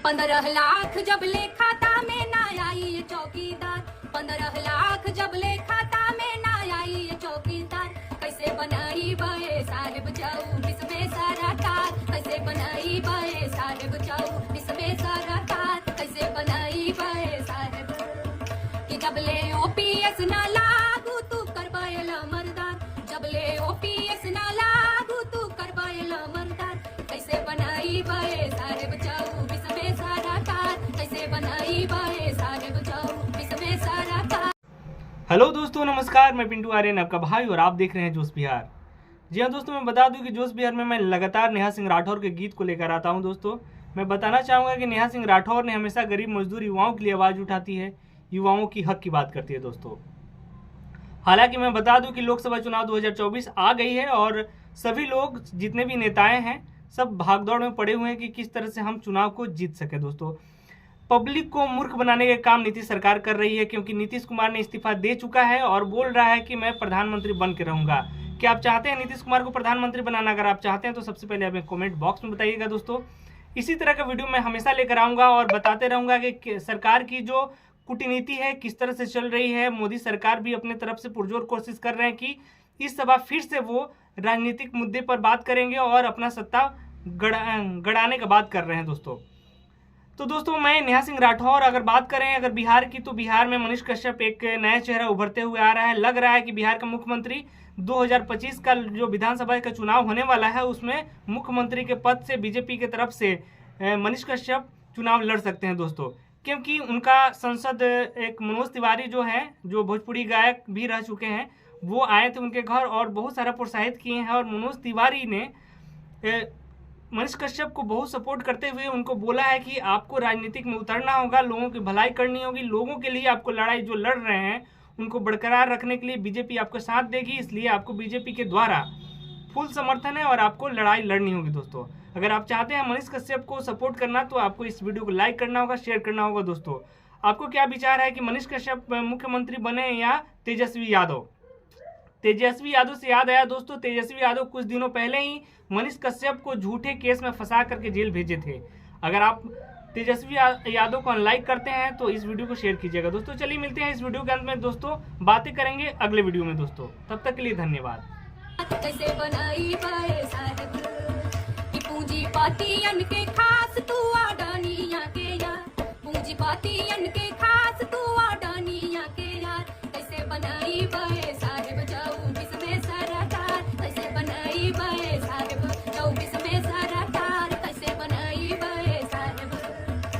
15 लाख जब ले खाता में ना आई ये चौकीदार, 15 लाख जब ले खाता में ना आई ये चौकीदार। कैसे बनाई बे साहेब जाऊ इसमें सारा कार, कैसे बनाई बे साहेब जाऊ इसमें सारा कार, कैसे बनाई बे साहेब कि जब ले ओपीएस ना लागू तू करवायल मर्दार, जब ले ओपीएस ना लागू तू करवायल मर्दार। कैसे बनाई बे साहेब जाऊ इसमें सारा कार, कैसे बनाई बे साहेब जाऊ इसमें सारा कार। हेलो दोस्तों, नमस्कार। मैं पिंटू आर्यन, आपका भाई, और आप देख रहे हैं जोश बिहार। जी हाँ दोस्तों, मैं बता दूं कि जोश बिहार में मैं लगातार नेहा सिंह राठौर के गीत को लेकर आता हूं। दोस्तों, मैं बताना चाहूँगा कि नेहा सिंह राठौर ने हमेशा गरीब मजदूर युवाओं के लिए आवाज़ उठाती है, युवाओं की हक की बात करती है। दोस्तों, हालांकि मैं बता दूं कि लोकसभा चुनाव 2024 आ गई है और सभी लोग, जितने भी नेताएं हैं, सब भागदौड़ में पड़े हुए हैं कि किस तरह से हम चुनाव को जीत सके। दोस्तों, पब्लिक को मूर्ख बनाने के काम नीतीश सरकार कर रही है, क्योंकि नीतीश कुमार ने इस्तीफा दे चुका है और बोल रहा है कि मैं प्रधानमंत्री बन के रहूंगा। क्या आप चाहते हैं नीतीश कुमार को प्रधानमंत्री बनाना? अगर आप चाहते हैं तो सबसे पहले हमें कमेंट बॉक्स में बताइएगा। दोस्तों, इसी तरह का वीडियो मैं हमेशा लेकर आऊंगा और बताते रहूंगा कि सरकार की जो कूटनीति है किस तरह से चल रही है। मोदी सरकार भी अपने तरफ से पुरजोर कोशिश कर रहे हैं कि इस सभा फिर से वो राजनीतिक मुद्दे पर बात करेंगे और अपना सत्ता गड़ाने का बात कर रहे हैं। दोस्तों, मैं नेहा सिंह राठौर, अगर बात करें अगर बिहार की, तो बिहार में मनीष कश्यप एक नया चेहरा उभरते हुए आ रहा है। लग रहा है कि बिहार का मुख्यमंत्री 2025 का जो विधानसभा का चुनाव होने वाला है उसमें मुख्यमंत्री के पद से बीजेपी की तरफ से मनीष कश्यप चुनाव लड़ सकते हैं। दोस्तों, क्योंकि उनका सांसद एक मनोज तिवारी जो है, जो भोजपुरी गायक भी रह चुके हैं, वो आए थे उनके घर और बहुत सारा प्रोत्साहित किए हैं। और मनोज तिवारी ने मनीष कश्यप को बहुत सपोर्ट करते हुए उनको बोला है कि आपको राजनीतिक में उतरना होगा, लोगों की भलाई करनी होगी, लोगों के लिए आपको लड़ाई जो लड़ रहे हैं उनको बरकरार रखने के लिए बीजेपी आपको साथ देगी, इसलिए आपको बीजेपी के द्वारा फुल समर्थन है और आपको लड़ाई लड़नी होगी। दोस्तों, अगर आप चाहते हैं मनीष कश्यप को सपोर्ट करना तो आपको इस वीडियो को लाइक करना होगा, शेयर करना होगा। दोस्तों, आपको क्या विचार है कि मनीष कश्यप मुख्यमंत्री बने या तेजस्वी यादव? तेजस्वी यादव से याद आया दोस्तों, तेजस्वी यादव कुछ दिनों पहले ही मनीष कश्यप को झूठे केस में फंसा करके जेल भेजे थे। अगर आप तेजस्वी यादव को अनलाइक करते हैं तो इस वीडियो को शेयर कीजिएगा। दोस्तों, चलिए मिलते हैं इस वीडियो के अंत में। दोस्तों, बातें करेंगे अगले वीडियो में। दोस्तों, तब तक के लिए धन्यवाद। कैसे बनाई बे साहेब कि पूंजीपतियन के खास तू अडानिया के यार, पूंजीपतियन के